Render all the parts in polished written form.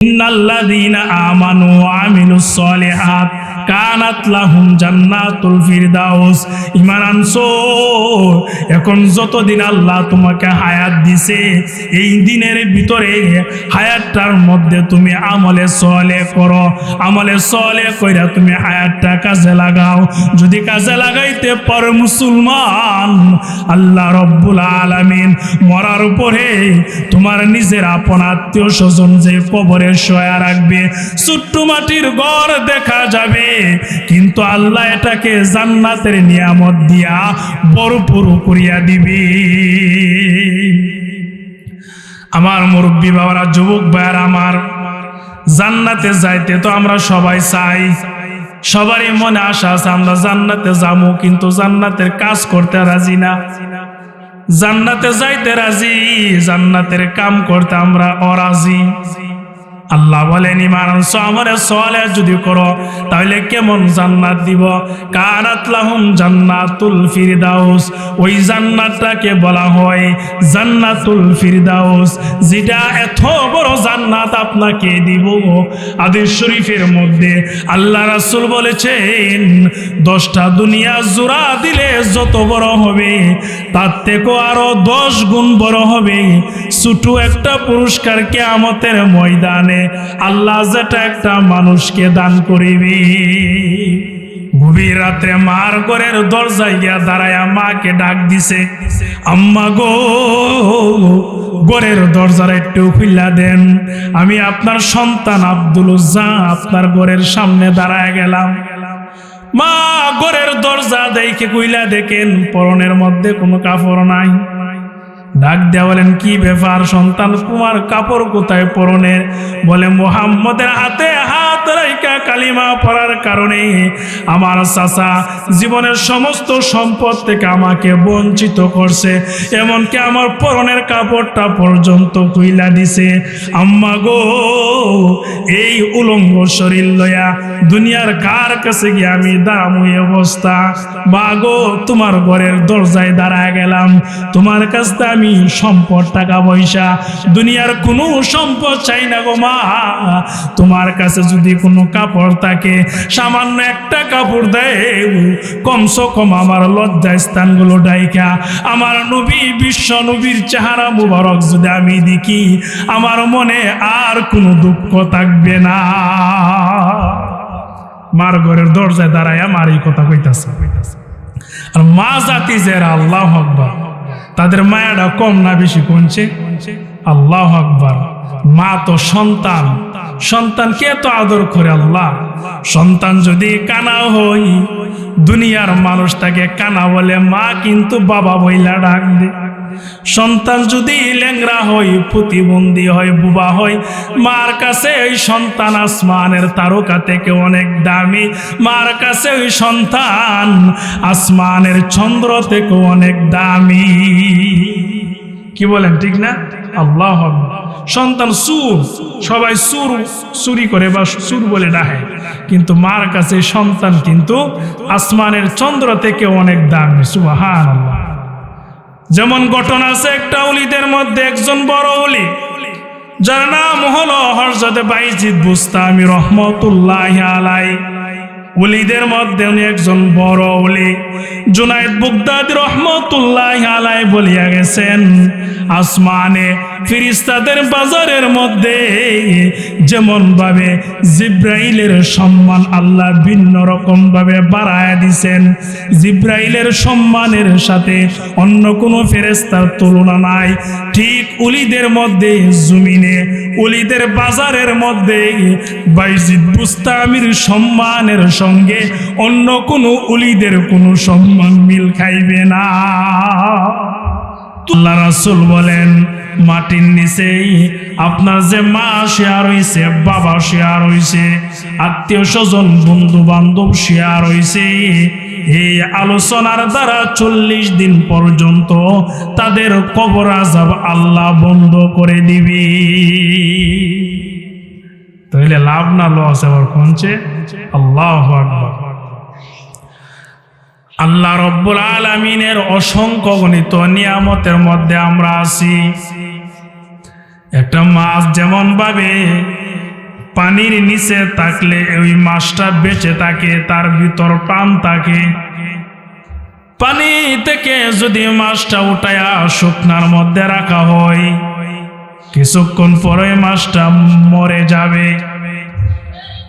ইন্নাল্লাযীনা আমানু ওয়া আমিলুস সলিহাত কানাত লাহুম জান্নাতুল ফিরদাউস। ঈমান আনছো, এখন যতদিন আল্লাহ তোমাকে হায়াত দিছে, এই দিনের ভিতরে হায়াতটার মধ্যে তুমি আমলে সলেহ করো। আমলে সলেহ কইরা তুমি হায়াতটা কাজে লাগাও। যদি কাজে লাগাইতে পারো মুসলমান, আল্লাহ রব্বুল আলামিন মরার পরে তোমার নিজের আপন আত্মীয় স্বজন যে কবরে শোয়া রাখবে, ছোট্ট মাটির ঘর দেখা যাবে, কিন্তু আল্লাহ এটাকে জান্নাতের নিয়ামত দিয়া ভরপুর করিয়া দিবে। আমার মুরব্বী বাবারা, যুবক ভাইয়ারা আমার, জান্নাতে যাইতে তো আমরা সবাই চাই, সবারই মনে আশা আছে আমরা জান্নাতে যাবো, কিন্তু জান্নাতের কাজ করতে রাজি না। জান্নাতে যাইতে রাজি, জান্নাতের কাম করতে আমরা অরাজি। আল্লাহ বলেন ঈমান আনছো, আমলে সলেহ যদি করো তাহলে কেমন জান্নাত দিব? কানাত লাহুম জান্নাতুল ফিরদাউস। ওই জান্নাতটাকে বলা হয় জান্নাতুল ফিরদাউস, যেটা এত বড় জান্নাত আপনাকে দিব। হাদিস শরীফের মধ্যে আল্লাহ রাসূল বলেছেন, 10টা দুনিয়া জোড়া দিলে যত বড় হবে, তার থেকেও আরো 10 গুণ বড় হবে ছোট একটা পুরস্কার কিয়ামতের ময়দানে আল্লাহ যেটা একটা মানুষকে দান করিবে। গভীর রাতে মার ঘরের দরজায় গিয়া দাঁড়ায়া মাকে ডাক দিছে, আম্মা গো, ঘরের দরজাটা একটু খুইলা দেন, আমি আপনার সন্তান আব্দুল উজ্জা আপনার ঘরের সামনে দাঁড়ায় গেলাম। মা ঘরের দরজা দেখে খুইলা দেখেন পরনের মধ্যে কোনো কাপড় নাই। ডাক দেয়া বলেন, কি ব্যাপার সন্তান, তোমার কাপড় কোথায় পরনের? বলে, মুহাম্মদের হাতে হাত রাইখা কালিমা পড়ার কারণে আমার চাচা জীবনের সমস্ত সম্পদ থেকে আমাকে বঞ্চিত করছে, এমনকি আমার পরনের কাপড়টা পর্যন্ত খুইলা দিছে। আম্মা গো, এই উলঙ্গ শরীর লয়া দুনিয়ার কার কাছে গিয়ে আমি দাঁড়ামু? এই অবস্থা। মা গো, তোমার ঘরের দরজায় দাঁড়ায় গেলাম, তোমার কাছে আমি সম্পদ, টাকা পয়সা, দুনিয়ার কোনো সম্পদ চাই না গো মা। তোমার কাছে যদি কোনো কাপড় থাকে, সামান্য একটা কাপড় দেয়, কমসে কম আমার লজ্জা স্থানগুলো ডাইকা আমার নবী, বিশ্ব নবীর চেহারা মুবারক যদি আমি দেখি, আমার মনে আর কোনো দুঃখ থাকবে না। মার ঘরের দরজায় দাঁড়ায় আমার এই কথা কইতাছে। আর মা জাতি যারা, আল্লাহু আকবার, তাদের মায়াটা কম না বেশি কোনছে? আল্লাহু আকবার। মা তো সন্তান, সন্তানকে এত আদর করে আল্লাহ। সন্তান যদি কানা হই, দুনিয়ার মানুষ তাকে কানা বলে, মা কিন্তু বাবা বইলা ডাক দে। সন্তান যদি ল্যাংরা হয়, প্রতিবন্ধী হয়, বুবা হয়, মার কাছে ওই সন্তান আসমানের তারকা থেকে অনেক দামি। মার কাছে ওই সন্তান আসমানের চন্দ্র থেকে অনেক দামি। কি বলেন, ঠিক না? আল্লাহু আকবার। সন্তান সুর, সবাই সুর চুরি করে বা সুর বলে ডাকে, কিন্তু মার কাছে সন্তান কিন্তু আসমানের চন্দ্র থেকে অনেক দামি। সুবহানাল্লাহ। যেমন ঘটনা আছে একটা ওলিদের মধ্যে, একজন বড় ওলি, যার নাম হলো হযরত বাইজিদ বুস্তামি রহমাতুল্লাহি আলাইহি। ওলিদের মধ্যে উনি একজন বড় ওলি। জুনায়েদ বাগদাদী রহমাতুল্লাহি আলাইহি বলিয়া গেছেন, আসমানে ফেরেশতাদের বাজারের মধ্যে যেমন ভাবে জিব্রাইলের সম্মান আল্লাহ ভিন্ন রকম ভাবে বাড়ায়া দিয়েছেন, জিব্রাইলের সম্মানের সাথে অন্য কোনো ফেরেশতার তুলনা নাই। ঠিক ওলিদের মধ্যে জমিনে, ওলিদের বাজারের মধ্যে বাইজিদ বুস্তামির সম্মানের সঙ্গে অন্য কোনো ওলিদের কোনো সম্মান মিল খাইবে না। আল্লাহ রাসূল বলেন, মাটির নিচে আপনার যে মা শেয়ার হইছে, বাবা শেয়ার হইছে, আত্মীয় স্বজন, বন্ধু বান্ধব শেয়ার হইছে, এই আলোচনার দ্বারা 40 দিন পর্যন্ত তাদের কবর আযাব আল্লাহ বন্ধ করে দিবি। তাহলে লাভ না লস আবার কোনছে? আল্লাহু আকবার। আল্লাহ রব্বুল আলামিনের অসংখ্য গণিত নিয়ামতের মধ্যে আমরা আছি। একটা মাছ যেমন ভাবে পানির নিচে থাকলে ওই মাছটা বেঁচে থাকে, তার ভিতর প্রাণ থাকে। পানি থেকে যদি মাছটা উঠায়া শুকনার মধ্যে রাখা হয়, কিছুক্ষণ পরে মাছটা মরে যাবে।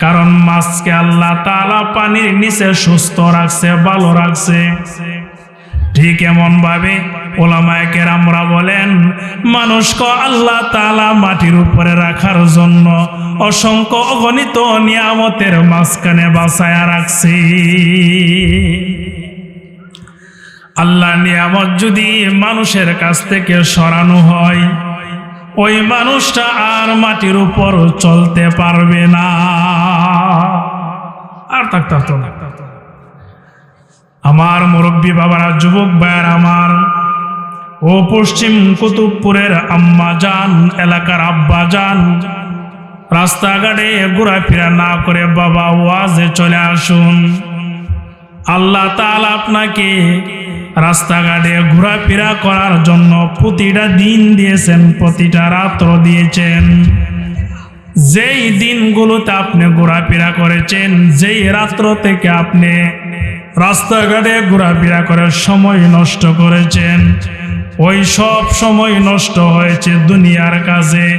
কারণ মাছকে আল্লাহ তাআলা পানির নিচে সুস্থ রাখছে, ভালো রাখছে। ঠিক এমন ভাবে উলামায়ে কেরামরা বলেন, মানুষকে আল্লাহ তাআলা মাটির উপরে রাখার জন্য অসংখ্য অগণিত নিয়ামতের মাঝখানে বাছায়া রাখছে। আল্লাহ নিয়ামত যদি মানুষের কাছ থেকে সরানো হয়, ওই মানুষটা আর মাটির উপর চলতে পারবে না, আর থাকতে পারতো না। আমার মুরব্বী বাবারা, যুবক ভাইয়ার আমার, ও পশ্চিম কুতুবপুরের আম্মা জান, এলাকার আব্বা জান, রাস্তাঘাটে ঘোরাফেরা না করে বাবা ওয়াজে চলে আসুন। আল্লাহ তাআলা আপনাকে রাস্তাঘাটে ঘোরাফেরা করার জন্য প্রতিটা দিন দিয়েছেন, প্রতিটা রাত্র দিয়েছেন। যেই দিনগুলোতে আপনি ঘোরাফেরা করেছেন, যেই রাত্র থেকে আপনি রাস্তাঘাটে ঘোরাফেরা করে সময় নষ্ট করেছেন, ওই সব সময় নষ্ট হয়েছে দুনিয়ার কাজে।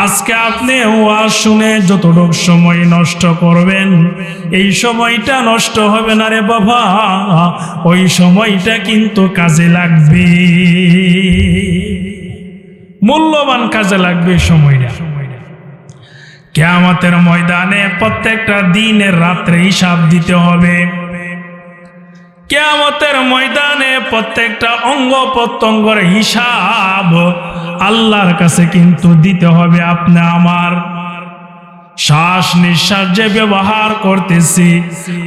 আজকে আপনি ওয়াজ শুনে যতটুকু সময় নষ্ট করবেন, এই সময়টা নষ্ট হবে না রে বাবা, ওই সময়টা কিন্তু কাজে লাগবে, মূল্যবান কাজে লাগবে সময়টা। কিয়ামতের ময়দানে প্রত্যেকটা দিনের রাত্রে হিসাব দিতে হবে। কিয়ামতের ময়দানে প্রত্যেকটা অঙ্গ প্রত্যঙ্গের হিসাব আল্লাহর কাছে কিন্তু দিতে হবে। আপনি আমার শ্বাস নিঃশ্বাস যে ব্যবহার করতেছি,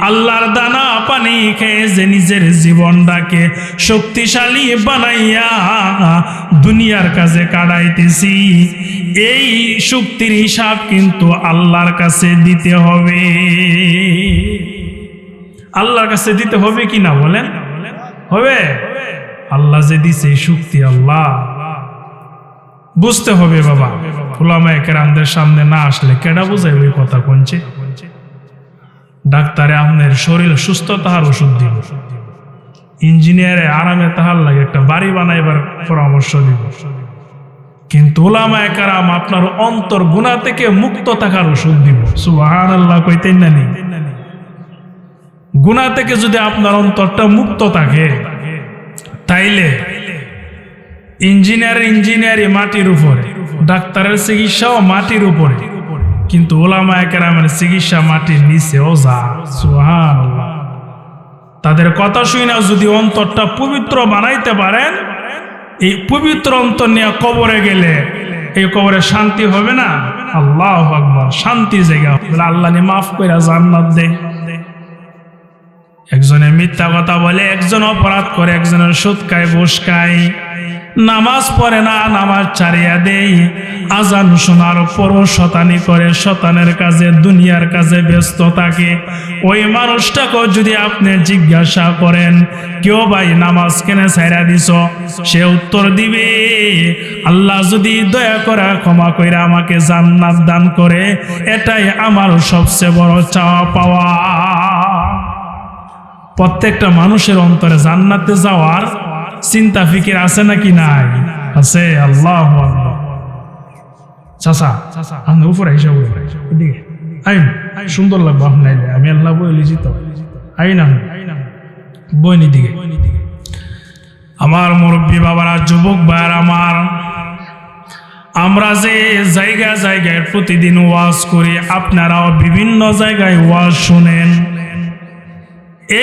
আল্লাহর দানা পানি খেয়ে যে নিজের জীবনটাকে শক্তিশালী বানাইয়া দুনিয়ার কাছে কাটাইতেছি, এই শক্তির হিসাব কিন্তু আল্লাহর কাছে দিতে হবে। আল্লাহর কাছে দিতে হবে কি না বলেন? হবে। আল্লাহ যে দিছে এই শক্তি, আল্লাহ বুঝতে হবে বাবা। উলামায়ে কেরামদের সামনে না আসলে কেডা বুঝাইবে এই কথা? কোনছে ডাক্তারে আপনার শরীর সুস্থ তাহার ওষুধ দিব, ইঞ্জিনিয়ারে আরামে তাহার লাগে একটা বাড়ি বানাইবার পরামর্শ দিব, কিন্তু উলামায়ে কেরাম আপনার অন্তর গুনাহ থেকে মুক্ত থাকার ওষুধ দিব। সুবহানাল্লাহ কইতেন না নি? গুনাহ থেকে যদি আপনার অন্তরটা মুক্ত থাকে, তাইলে ইঞ্জিনিয়ারি মাটির উপরে, ডাক্তারের চিকিৎসাও মাটির উপরে, কিন্তু উলামায়ে কেরামের চিকিৎসা মাটির নিচেও যা। সুবহানাল্লাহ। তাদের কথা শুনে যদি অন্তরটা পবিত্র বানাইতে পারেন, এই পবিত্র অন্তর নিয়ে কবরে গেলে এই কবরে শান্তি হবে না? আল্লাহু আকবার, শান্তি জায়গা। আল্লাহ নি মাফ কইরা জান্নাত দেয়। একজনে মিথ্যা কথা বলে, একজন অপরাধ করে, একজনের সুদ খায়, ঘুষ খায়, নামাজ পড়ে না, নামাজ ছাড়িয়া দেই, আজান শোনার পরও শতানি করে, শতানের কাজে, দুনিয়ার কাজে ব্যস্ত থাকে। ওই মানুষটাকেও যদি আপনি জিজ্ঞাসা করেন, কেউ ভাই নামাজ কেনে ছাইরা দিছ, সে উত্তর দিবে, আল্লাহ যদি দয়া করে ক্ষমা কইরা আমাকে জান্নাত দান করে, এটাই আমার সবচেয়ে বড় চাওয়া পাওয়া। প্রত্যেকটা মানুষের অন্তরে জান্নাতে যাওয়ার চিন্তা ফিকির আছে নাকি? নাই, আছে। আল্লাহু আকবার। চাচা আপনি উপরে হিসাব এদিকে আইন, সুন্দর লাগবে আপনার, আমি আল্লাহ বই লিজি তো আইন, বইনি দিকে। আমার মুরব্বী বাবারা, যুবক ভাইয়ার আমার, আমরা যে জায়গায় জায়গায় প্রতিদিন ওয়াজ করি, আপনারাও বিভিন্ন জায়গায় ওয়াজ শুনেন।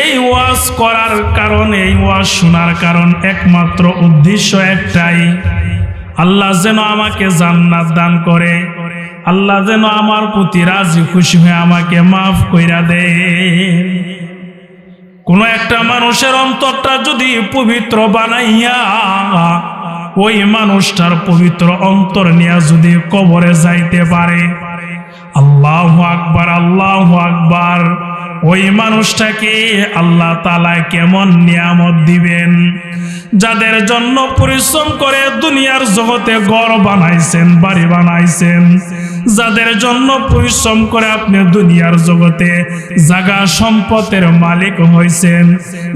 এই ওয়াজ করার কারণ, এই ওয়াজ শোনার কারণ, একমাত্র উদ্দেশ্য একটাই, আল্লাহ যেন আমাকে জান্নাত দান করে, আল্লাহ যেন আমার প্রতি রাজি খুশি হয়ে আমাকে মাফ কইরা দেয়। কোন একটা মানুষের অন্তরটা যদি পবিত্র বানাইয়া ওই মানুষটার পবিত্র অন্তর নিয়ে যদি কবরে যাইতে পারে, আল্লাহু আকবার, আল্লাহু আকবার, ওই মানুষটাকে আল্লাহ তাআলা কেমন নিয়ামত দিবেন। যাদের জন্য পরিশ্রম করে দুনিয়ার জগতে ঘর বানাইছেন, বাড়ি বানাইছেন, যাদের জন্য পরিশ্রম করে আপনি দুনিয়ার জগতে জাগা সম্পদের মালিক হয়েছেন,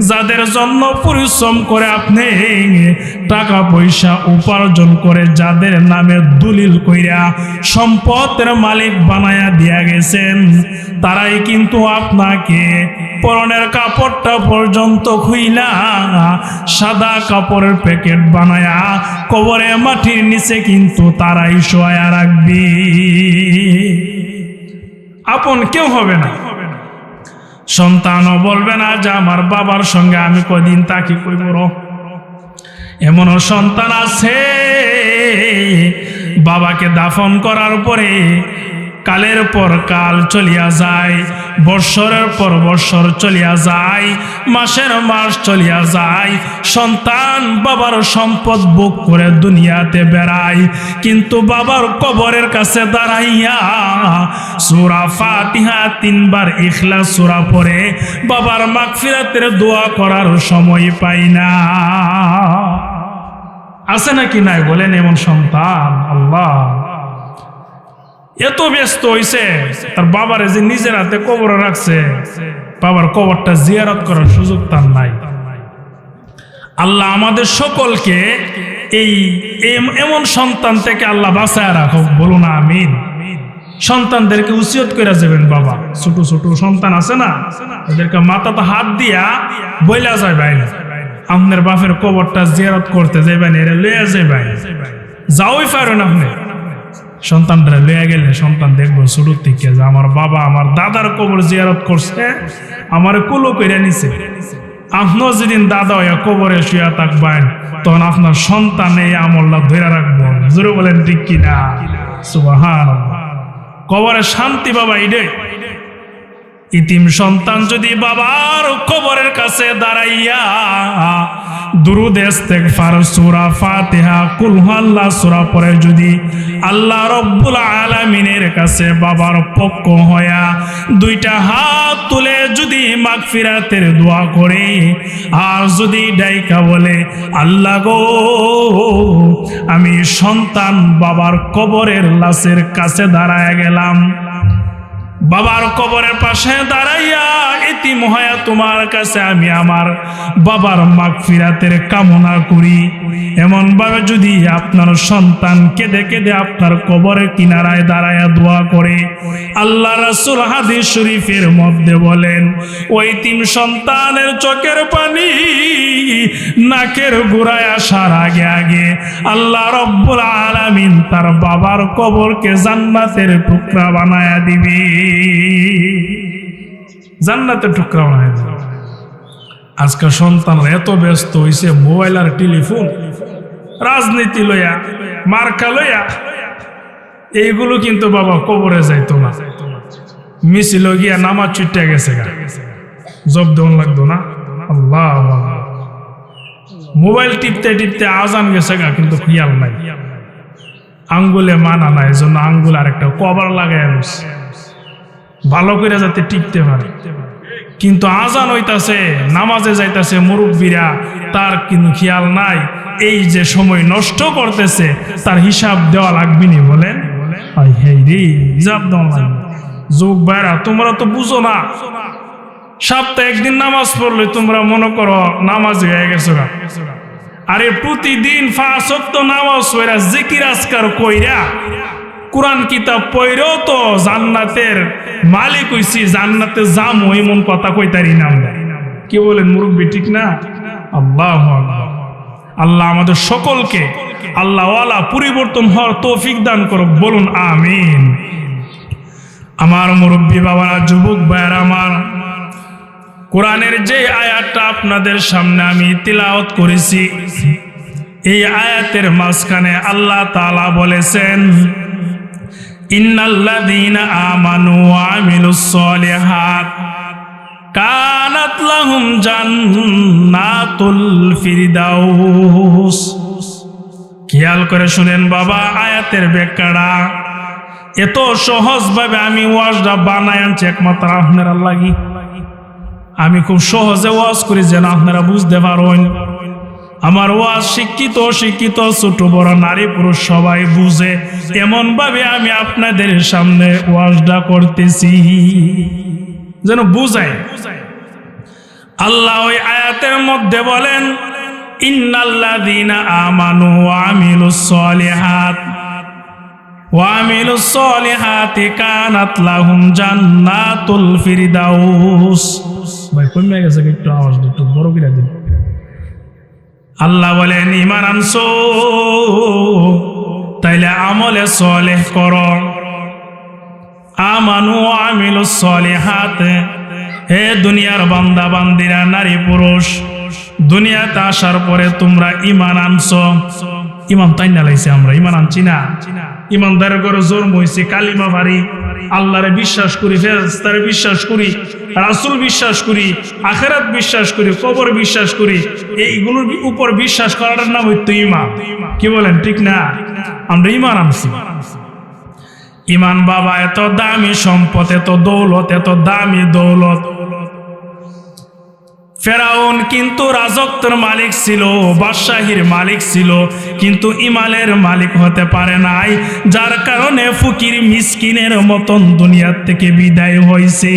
যাদের জন্য পরিশ্রম করে আপনি টাকা পয়সা উপার্জন করে যাদের নামে দলিল কইরা সম্পদের মালিক বানায়া দিয়া গেছেন, তারাই কিন্তু আপনাকে পরনের কাপড়টা পর্যন্ত খুইলা সাদা কাপড়ের প্যাকেট বানায়া কবরে মাটির নিচে কিন্তু তারাই শোয়া রাখবে। আপন কেউ হবে না। সন্তানও বলবে না যে আমার বাবার সঙ্গে আমি কদিন তাকে কইব। এমনও সন্তান আছে বাবাকে দাফন করার পরে কালের পর কাল চলিয়া যায়, বৎসরের পর বৎসর চলিয়া যায়, মাসের মাস চলিয়া যায়, সন্তান বাবার সম্পদ ভোগ করে দুনিয়াতে বেড়ায়, কিন্তু বাবার কবরের কাছে দাঁড়াইয়া সূরা ফাতিহা 3 বার ইখলাস সূরা পড়ে বাবার মাগফিরাতের দোয়া করার সময় পাই না। আছে নাকি নাই বলেন এমন সন্তান? আল্লাহ এত ব্যস্ত হইছে তার বাবারে যে নিজের হাতে কবরে রাখছে, বাবার কবরটা জিয়ারত করার সুযোগ তার নাই। আল্লাহ আমাদের সকলকে এই এমন সন্তান থেকে আল্লাহ বাঁচায় রাখুক, বলুন আমিন। সন্তানদেরকে উসিয়ত করে যাবেন, বাবা ছোট ছোট সন্তান আছে না, ওদেরকে মাথাতে হাত দিয়া বইলা যায় ভাই আপনার বাপের কবরটা জিয়ারত করতে যাইবেন, এরা লইয়া যাইবেন, যাওই পারেন আপনি। সন্তানরা লইয়া গেলে সন্তান দেখবো ছোট থেকে যে আমার বাবা আমার দাদার কবর জিয়ারত করছে, আমার কুলো করে নিছে। আপনিও যেদিন দাদা হইয়া কবরে শুয়া থাকবেন তখন আপনার সন্তান এই আমলটা ধরে রাখবো। জোরে বলেন ঠিক কিনা? সুবহানাল্লাহ। কবরে শান্তি বাবা এটাই। ইতিম সন্তান যদি বাবার কবরের কাছে দাঁড়াইয়া দুরূদ ইস্তিগফার সূরা ফাতিহা কুল হুয়াল্লাহ সূরা পড়ে যদি আল্লাহ রাব্বুল আলামিনের কাছে বাবার পক্ষ হয়া 2টা হাত তুলে যদি মাগফিরাতের দোয়া করে আর যদি ডাইকা বলে আল্লাহ গো আমি সন্তান বাবার কবরের লাশের কাছে দাঁড়ায়া গেলাম, বাবার কবরের পাশে দাঁড়াইয়া ইতিম হয়া তোমার কাছে আমি আমার বাবার মাগফিরাতের কামনা করি, এমন ভাবে যদি আপনার সন্তান কেঁদে কেঁদে আপনার কবরের কিনারায় দাঁড়াইয়া দোয়া করে, আল্লাহ রাসূল হাদিস শরীফের মধ্যে বলেন ওই ইতিম সন্তানের চোখের পানি নাকের গোড়ায় আসার আগে আগে আল্লাহ রাব্বুল আলামিন তার বাবার কবরকে জান্নাতের টুকরা বানায়া দিবে, জান্নাতের টুকরা বানায়া দিবে। আজকে সন্তানরা এত ব্যস্ত হইছে মোবাইল আর টেলিফোন, রাজনীতি লইয়া, মার্কা লইয়া, এইগুলো কিন্তু বাবা কবরে যাইতো না। মিছিল গিয়া নামাজ ছুটে গেছে, জব দেওয়ান লাগতো না। আল্লাহ মোবাইল টিপতে টিপতে আজান গেছে গা, কিন্তু খেয়াল নাই, আঙ্গুলে মানা নাই, এজন্য আঙ্গুল আর একটা কভার লাগাই আনছে ভালো করে যাতে টিপতে পারে। কিন্তু আজান হইতাছে, নামাজে যাইতাছে মুরব্বীরা, তার কিন্তু খেয়াল নাই এই যে সময় নষ্ট করতেছে তার হিসাব দেওয়া লাগবে নি। বলেন হিসাব দেওয়া লাগবে। যুগ ভাইরা তোমরা তো বুঝো না, সপ্তাহে একদিন নামাজ পড়লে তোমরা মনে করো নামাজ হয়ে গেছো। আরে প্রতিদিন 5 ওয়াক্ত নামাজ পড়া জিকির আজকার কইরা কুরআন কিতাব পড়েও তো জান্নাতের মালিক হইছি, জান্নাতে যামু এমন কথা কইতারি না আমরা। কি বলেন মুরব্বী, ঠিক না? আল্লাহু আকবার। আল্লাহ আমাদের সকলকে আল্লাহ ওয়ালা পরিবর্তন হওয়ার তৌফিক দান করুক, বলুন আমিন। আমার মুরব্বী বাবারা, যুবক ভাইরা আমার, কোরআনের যে আয়াতটা আপনাদের সামনে আমি তিলাওয়াত করেছি, এই আয়াতের মাঝখানে আল্লাহ তাআলা বলেছেন ইন্নাল্লাযীনা আমানু ওয়া আমিলুস সলিহাত কানাত লাহুম জান্নাতুল ফিরদাউস। খেয়াল করে শুনেন বাবা, আয়াতের ব্যাখ্যাটা এত সহজভাবে আমি ওয়াজটা বানাই আনছি একমাত্র আপনারা লাগি। আমি খুব সহজে ওয়াজ করি যেন আপনারা বুঝতে পারেন। আমার ওয়াজ শিক্ষিত অশিক্ষিত ছোট বড় নারী পুরুষ সবাই বুঝে এমন ভাবে আমি আপনাদের সামনে ওয়াজটা করতেছি যেন বুঝায়। আল্লাহ ওই আয়াতের মধ্যে বলেন, ইন্নাল্লাযীনা আমানু ওয়া আমিলুস সলিহাতি কানাত লাহুম জান্নাতুল ফিরদাউস। ভাই কমে গেছে, একটু আওয়াজ একটু বড় করে দিন। আল্লাহ বলেন, ঈমান আনছো তাইলে আমলে সলেহ করো। আমানু ওয়া আমিলুস সলিহাত, হে দুনিয়ার বান্দা বান্দিরা নারী পুরুষ, দুনিয়াতে আসার পরে তোমরা ঈমান আনছো। ঈমান তাই না লাইছে, আমরা ঈমান আনছি না। ঈমানদারের ঘরে জন্ম হইছে, কালিমা পারি, আল্লাহরে বিশ্বাস করি, ফেরেশতারে বিশ্বাস করি, রাসূল বিশ্বাস করি, আখিরাত বিশ্বাস করি, কবর বিশ্বাস করি। এইগুলোর উপর বিশ্বাস করার নাম হইতো ঈমান। কি বলেন, ঠিক না? আমরা ঈমান আনছি। ঈমান বাবা এত দামি সম্পদ, এত দৌলত, এত দামি দৌলত। ফেরাউন কিন্তু রাজত্বের মালিক ছিল, বাদশাহীর মালিক ছিল, কিন্তু ইমানের মালিক হতে পারে নাই, যার কারণে ফকির মিসকিনের মতন দুনিয়ার থেকে বিদায় হয়েছে।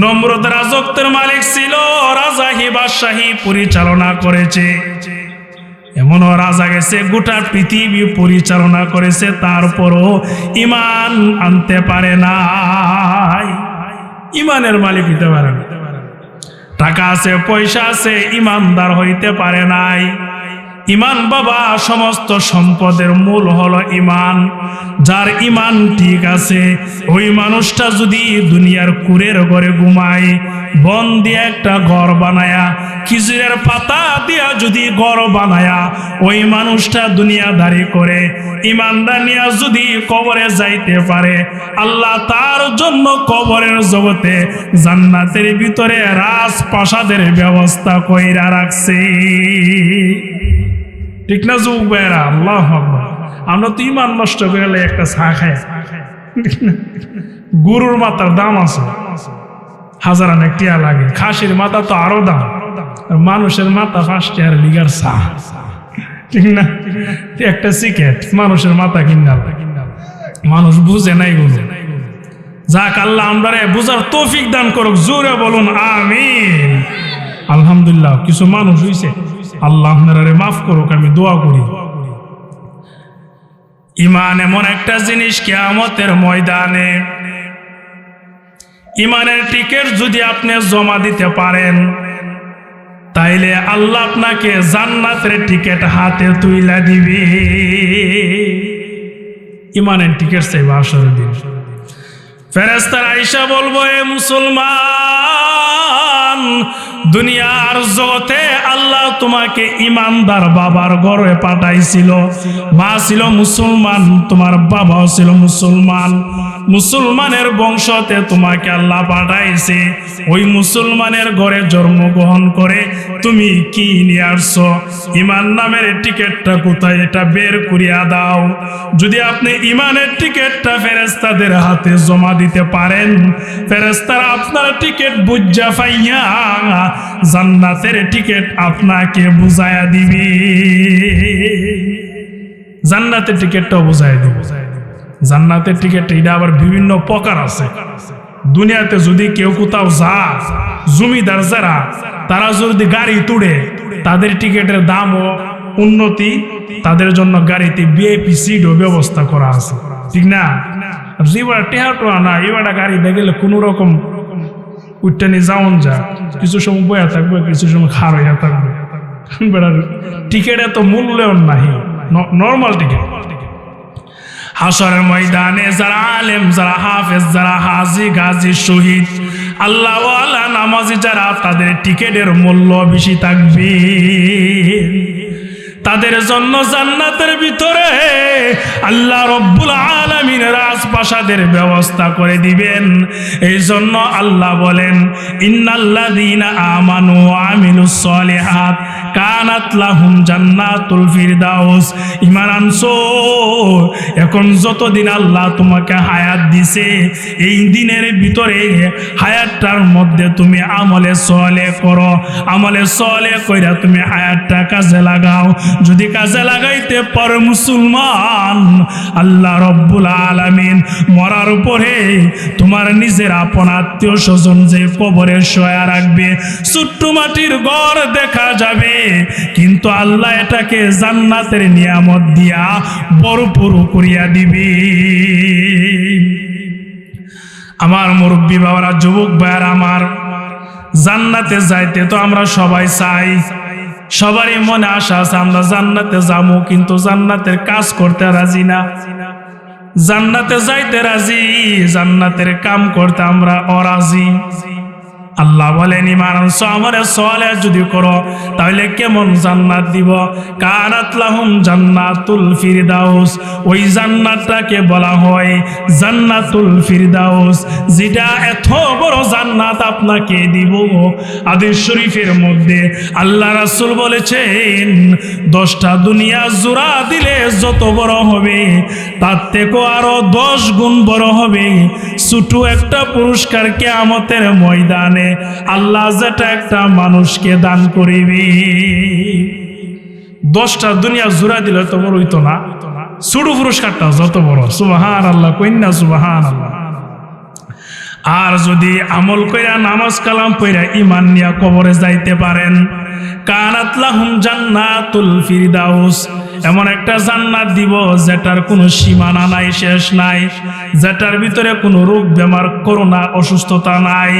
নমরুদ রাজত্বের মালিক ছিল, রাজাহি বাদশাহী পরিচালনা করেছে, এমনও রাজা গেছে গোটা পৃথিবী পরিচালনা করেছে, তারপরও ঈমান আনতে পারে নাই। ঈমানের মালিক হইতে পারে না। টাকা আছে, পয়সা আছে, ঈমানদার হইতে পারে নাই। ঈমান বাবা সমস্ত সম্পদের মূল হলো ঈমান। যার ঈমান ঠিক আছে, ওই মানুষটা যদি দুনিয়ার কুরের ঘরে ঘুমায়, বন দিয়ে একটা ঘর বানায়া, খেজুরের পাতা দিয়া যদি ঘর বানায়া ওই মানুষটা দুনিয়াদারি করে, ঈমানদার নিয়া যদি কবরে যাইতে পারে, আল্লাহ তার জন্য কবরের জগতে জান্নাতের ভিতরে রাজপ্রাসাদের ব্যবস্থা কইরা রাখছে। ঠিক না যুবক ভাইরা? আল্লাহু আকবার। আমরা তো ঈমান নষ্ট করে গেলে একটা চা খাই, গরুর মাথার দাম আছে, হাজার অনেক টিয়া লাগে, খাসির মাথা তো আরো দাম, মানুষের মাথা 5 টাকার লিগার চা, ঠিক না? একটা সিকেট মানুষের মাথা কিনা, মানুষ বুঝে নাই গুলো। যাক, আল্লাহ আমরা বুঝার তৌফিক দান করুক, জোরে বলুন আমিন। আলহামদুলিল্লাহ, কিছু মানুষ হইছে, আল্লাহ আপনারা মাফ করুক, আমি দোয়া করি। ঈমান এমন একটা জিনিস, কিয়ামতের ময়দানে ঈমানের টিকিট যদি আপনি জমা দিতে পারেন, তাইলে আল্লাহ আপনাকে জান্নাতের টিকিট হাতে তুইলা দিবে। ঈমানের টিকিট চাইবে আসরের দিন। ফেরেশতারা আয়েশা বলবো, এ মুসলমান, দুনিয়ার জগতে আল্লাহ তোমাকে ইমানদার বাবার ঘরে পাঠাইছিল, মা ছিল মুসলমান, তোমার বাবাও ছিল মুসলমান, মুসলমানের বংশতে তোমাকে আল্লাহ পাঠাইছে। ওই মুসলমানের ঘরে জন্মগ্রহণ করে তুমি কি নিয়ে আসছো? ঈমান নামের টিকিটটা কোথায়? এটা বের করিয়া দাও। যদি আপনি ঈমানের টিকিটটা ফেরেশতাদের হাতে জমা দিতে পারেন, ফেরেশতারা আপনার টিকিট বুঝা পাইয়া জান্নাতের টিকিট আপনাকে বুঝাইয়া দিবে। জান্নাতের টিকিটটাও বুঝাই দিবে। জান্নাতের টিকিট এটা আবার বিভিন্ন প্রকার আছে। দুনিয়াতে যদি কেউ কোথাও যায়, জমিদার যারা, তারা যদি গাড়ি তুড়ে, তাদের টিকিটের দামও উন্নতি, তাদের জন্য গাড়িতে ভিআইপি সিটও ব্যবস্থা করা আছে, ঠিক না? যেবার টেহাটোয়া না, এবার গাড়ি দেখলে কোন রকম উঠটানি যাওন যা, কিছু সময় বয়া থাকবে, কিছু সময় খার হইয়া থাকবে। টিকিট এত মূল্যও নাই, নর্মাল টিকিট। হাসরের ময়দানে যারা আলেম, যারা হাফেজ, যারা হাজি গাজী শহীদ, আল্লাহ ওয়ালা নামাজি যারা, তাদের টিকিটের মূল্য বেশি থাকবে। তাদের জন্য জান্নাতের ভিতরে আল্লাহ রব্বুল আলামিন রাজপ্রাসাদের ব্যবস্থা করে দিবেন। এই জন্য আল্লাহ বলেন, ইন্নাল্লাযীনা আমানু ওয়া আমিলুস সলিহাত কানাত লাহুম জান্নাতুল ফিরদাউস। ঈমান আনছো, এখন যতদিন আল্লাহ তোমাকে হায়াত দিছে, এই দিনের ভিতরে হায়াতটার মধ্যে তুমি আমলে সলেহ করো, আমলে সলেহ কইরা তুমি হায়াতটা কাজে লাগাও। যদি কাজে লাগাইতে পারো মুসলমান, আল্লাহ রব্বুল আলামিন মরার পরে তোমার নিজের আপন আত্মীয় স্বজন যে কবরে শোয়া রাখবে, ছোট্ট মাটির ঘর দেখা যাবে, কিন্তু আল্লাহ এটাকে জান্নাতের নিয়ামত দিয়া ভরপুর করিয়া দিবে। আমার মুরব্বী বাবারা, যুবক ভাইয়ারা আমার, জান্নাতে যাইতে তো আমরা সবাই চাই, সবারই মনে আশা আছে আমরা জান্নাতে যাবো, কিন্তু জান্নাতের কাজ করতে রাজি না। জান্নাতে যাইতে রাজি, জান্নাতের কাম করতে আমরা অরাজি। আল্লাহ বলেন, ঈমান আনছো, আমলে সলেহ যদি করো তাহলে কেমন জান্নাত দিব? কানাত লাহুম জান্নাতুল ফিরদাউস। ওই জান্নাতটাকে বলা হয় জান্নাতুল ফিরদাউস, যেটা এত বড় জান্নাত আপনাকে দিব। হাদিস শরীফের মধ্যে আল্লাহ রাসূল বলেছেন, 10টা দুনিয়া জোড়া দিলে যত বড় হবে, তার থেকেও আরো 10 গুণ বড় হবে। ছোট একটা পুরস্কার কিয়ামতের ময়দানে আল্লাহ যেটা একটা মানুষকে দান করিবে। 10টা দুনিয়া জোড়া দিলে তো বড় হইতো না, ছোট পুরস্কারটা যত বড়। সুবহানাল্লাহ, কইনা সুবহানাল্লাহ। আর যদি আমল কইরা, নামাজ কালাম পড়া, ঈমান নিয়া কবরে যাইতে পারেন, কানাত লাহুম জান্নাতুল ফিরদাউস, এমন একটা জান্নাত দিব যেটার কোনো সীমানা নাই, শেষ নাই, যেটার ভিতরে কোনো রোগ বেমার, করোনা, অসুস্থতা নাই,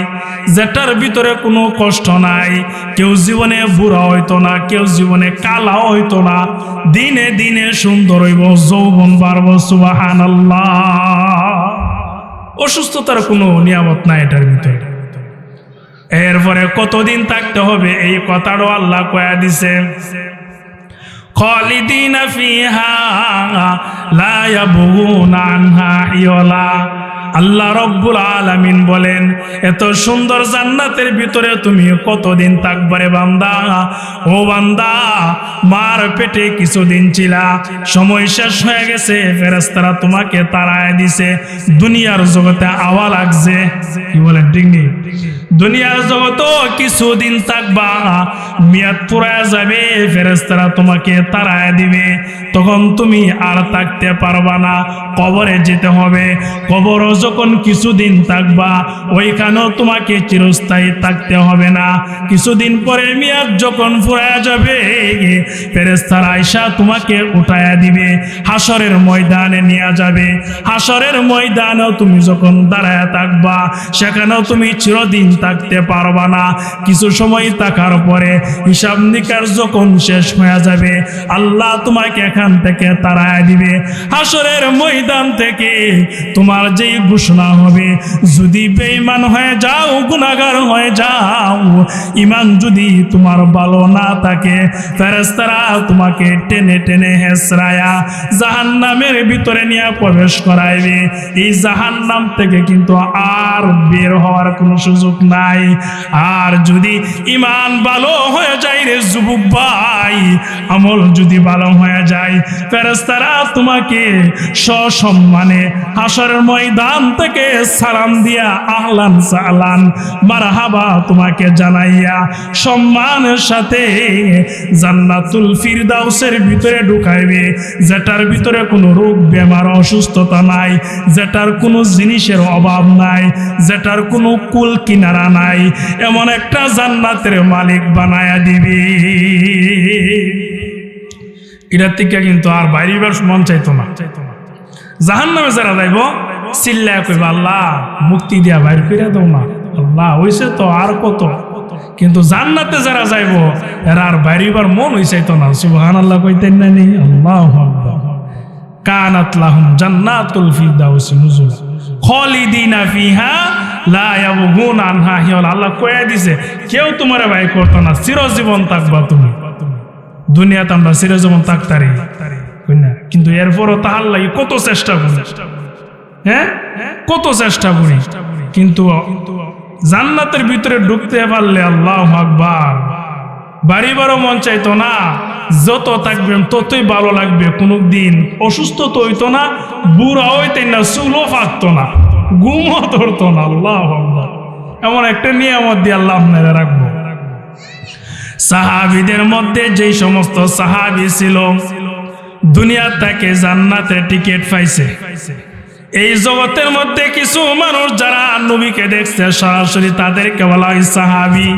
যেটার ভিতরে কোনো কষ্ট নাই। কেউ জীবনে বুড়া হইতো না, কেউ জীবনে কালা হইতো না, দিনে দিনে সুন্দর হইব, যৌবন বাড়ব। সুবহানাল্লাহ। অসুস্থতার কোনো নিয়ামত নাই এটার ভিতরে। এরপরে কতদিন থাকতে হবে এই কথাটাও আল্লাহ কয়া দিছে, খালিদিনা ফিহা লা ইয়াবগুনা আনহা হিওয়ালা। আল্লাহ রব্বুল আলামিন বলেন, এত সুন্দর জান্নাতের ভিতরে তুমি কতদিন থাকবে বান্দা? ও বান্দা, মার পেটে কিছুদিন ছিলা, সময় শেষ হয়ে গেছে, ফেরেশতারা তোমাকে তাড়ায় দিছে, দুনিয়ার জগতে আওয়া লাগছে। কি বলেন, ঠিক নেই? দুনিয়ার জগতে কিছুদিন থাকবা, মেয়াদ পুরায় যাবে, ফেরেশতারা তোমাকে তাড়ায় দিবে, তখন তুমি আর থাকতে পারবা না, কবরে যেতে হবে। কবর যখন কিছুদিন থাকবা, ওইখানেও তোমাকে চিরস্থায়ী থাকতে হবে না। কিছুদিন পরে মেয়াদ যখন ফুরায় যাবে, ফেরেশতারা আইসা তোমাকে উঠায়া দিবে, হাসরের ময়দানে নিয়ে যাবে। হাসরের ময়দানেও তুমি যখন দাঁড়ায় থাকবা, সেখানেও তুমি চিরদিন থাকতে পারবা না। কিছু সময় থাকার পরে হিসাব নিকাশ যখন শেষ হয়ে যাবে, আল্লাহ তোমাকে এখান থেকে তাড়ায় দিবে। হাসরের ময়দান থেকে তোমার যেই ঘোষণা হবে, যদি বেঈমান হয়ে যাও, গুনাহগার হয়ে যাও, ঈমান যদি তোমার ভালো না থাকে, ফেরেশতারা তোমাকে টেনে টেনে হেসরায়া জাহান্নামের ভিতরে নিয়ে প্রবেশ করাইবে। এই জাহান্নাম থেকে কিন্তু আর বের হওয়ার কোনো সুযোগ নাই। আর যদি ঈমান ভালো হয়ে যায় রে যুবক ভাই, আমল যদি ভালো হয়ে যায়, ফেরেশতারা তোমাকে সসম্মানে হাসরের ময়দান থেকে সালাম দিয়া আহলান সাহলান মারহাবা তোমাকে জানাইয়া সম্মানের সাথে জান্নাতুল ফিরদাউসের ভিতরে ঢুকাইবে, যেটার ভিতরে কোনো রোগ বেমার, অসুস্থতা নাই, যেটার কোনো জিনিসের অভাব নাই, যেটার কোনো কুল কিনারা নাই, এমন একটা জান্নাতের মালিক বানায়া দিবে। এটার থেকে কিন্তু আর বাইরেবার মন চাইতো না। জাহান্নামে যারা যাইব, চিল্লায় কইবা, আল্লাহ মুক্তি দিয়া বাইর কইরা দাও না, আল্লাহ হইছে তো আর কত। কিন্তু জান্নাতে যারা যাইব, এরা আর বাইরেবার মন হইছাইতো না। সুবহানাল্লাহ কইতেন না নি? আল্লাহু আকবার। কানাত লাহুম জান্নাতুল ফিরদাউস নুজুলা খালিদিনা ফিহা লা ইয়াবগুনা আনহা হিওয়ালা। আল্লাহ কইয়া দিছে, কেউ তোমারে বাইর করতো না, চিরজীবন থাকবা তুমি। দুনিয়াতে আমরা সিরে যেমন তাকতারি না, কিন্তু এরপরও তাহার লাগে কত চেষ্টা করি, হ্যাঁ কত চেষ্টা করি, কিন্তু জান্নাতের ভিতরে ঢুকতে পারলে আল্লাহু আকবার বাড়িবারও মন চাইতো না, যত থাকবেন ততই ভালো লাগবে, কোনদিন অসুস্থ তো হইতো না, বুড়া হইতেন না, চুলও ফাঁকতো না, ঘুমও ধরতো না। আল্লাহু আকবার, এমন একটা নিয়ামত দিয়ে আল্লাহ আপনারা রাখবো। সাহাবীদের মধ্যে যেই সমস্ত সাহাবী ছিল দুনিয়া থেকে জান্নাতের টিকিট পাইছে, এই জগতের মধ্যে কিছু মানুষ যারা নবীকে দেখছে সরাসরি তাদেরকে বলা হয় সাহাবী।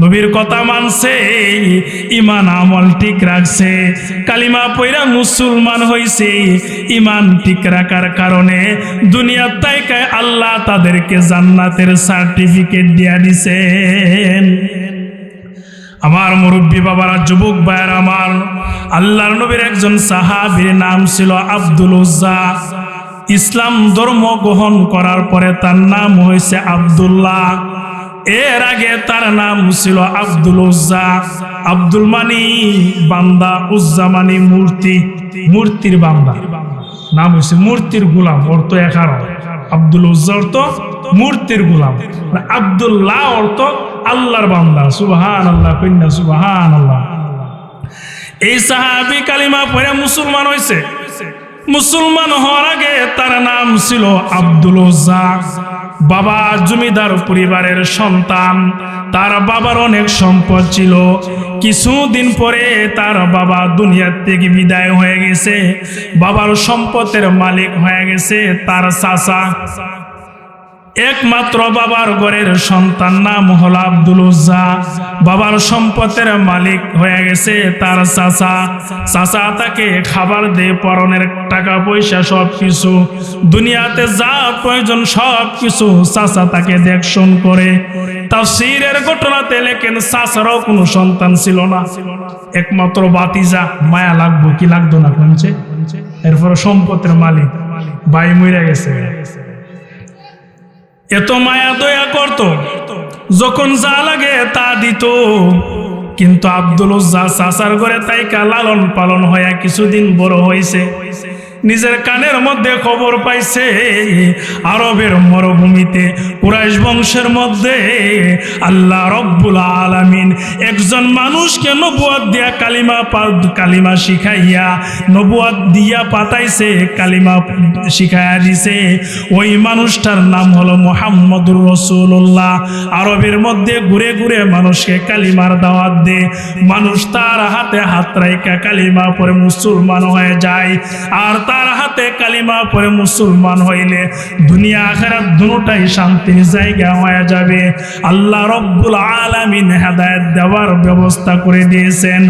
নবীর কথা মানছে, ইমান আমল ঠিক রাখছে, কালিমা পয়রা মুসলমান হইছে, ইমান ঠিক রাখার কারণে দুনিয়ার থেকে আল্লাহ তাদেরকে জান্নাতের সার্টিফিকেট দিয়া দিছেন। আমার মুরব্বী বাবারা, যুবক ভাইয়ের আমার, আল্লাহর নবীর একজন সাহাবীর নাম ছিল আব্দুল উজ্জা। ইসলাম ধর্ম গ্রহণ করার পরে তার নাম হয়েছে আব্দুল্লাহ। এর আগে তার নাম ছিল আব্দুল উজ্জা। আব্দুল মানি বান্দা, উজ্জা মানি মূর্তি, মূর্তির বান্দা, নাম হয়েছে মূর্তির গোলাম, অর্থ 11। আব্দুল উজ্জা অর্থ মূর্তির গোলাম, আব্দুল্লাহ অর্থ আল্লাহর বান্দা। সুবহানাল্লাহ, কন্যা সুবহানাল্লাহ। এই সাহাবী কালিমা পড়ে মুসলমান হয়েছে। মুসলমান হওয়ার আগে তার নাম ছিল আব্দুল উজ্জা। বাবা জমিদার পরিবারের সন্তান, তার বাবার অনেক সম্পদ ছিল। কিছুদিন পরে তার বাবা দুনিয়ার থেকে বিদায় হয়ে গেছে। বাবার সম্পদের মালিক হয়ে গেছে তার চাচা। একমাত্র বাবার ঘরের সন্তান, নাম হলো আব্দুল উজ্জা। বাবার সম্পদের মালিক হয়ে গেছে তার চাচা। চাচা তাকে খাবার দেয়, পরনের টাকা পয়সা সবকিছু, দুনিয়াতে যা প্রয়োজন সবকিছু চাচা তাকে দেখশন করে। তাফসীরের ঘটনাতে লেখেন চাচারও কোনো সন্তান ছিল না, একমাত্র ভাতিজা। মায়া লাগবো কি লাগতো না কোনছে। এরপর সম্পদের মালিক ভাই মরে গেছে, এত মায়া দয়া করত, যখন যা লাগে তা দিত। কিন্তু আব্দুল উজ্জা চাচার ঘরে তাইকা লালন পালন হয়ে কিছুদিন বড় হয়েছে। নিজের কানের মধ্যে খবর পাইছে আরবের মরুভূমিতে কুরাইশ বংশের মধ্যে আল্লাহ রব্বুল আলামিন একজন মানুষকে নবুয়ত দিয়া কালিমা শিখাইয়া, নবুয়ত দিয়া পাঠাইছে, কালিমা শিখাইয়া দিছে। ওই মানুষটার নাম হলো মুহাম্মদুর রাসূলুল্লাহ। আরবের মধ্যে ঘুরে ঘুরে মানুষকে কালিমার দাওয়াত দে, মানুষ তার হাতে হাত রাইখা কালিমা পড়ে মুসলমান হয়ে যায়। আর তার হাতে কালিমা পড়ে মুসলমান হইলে দুনিয়া আখিরাত দুটোটাই শান্তির জায়গা হয়ে যাবে। আল্লাহ রব্বুল আলামিন হেদায়েত দেওয়ার ব্যবস্থা করে দিয়েছেন।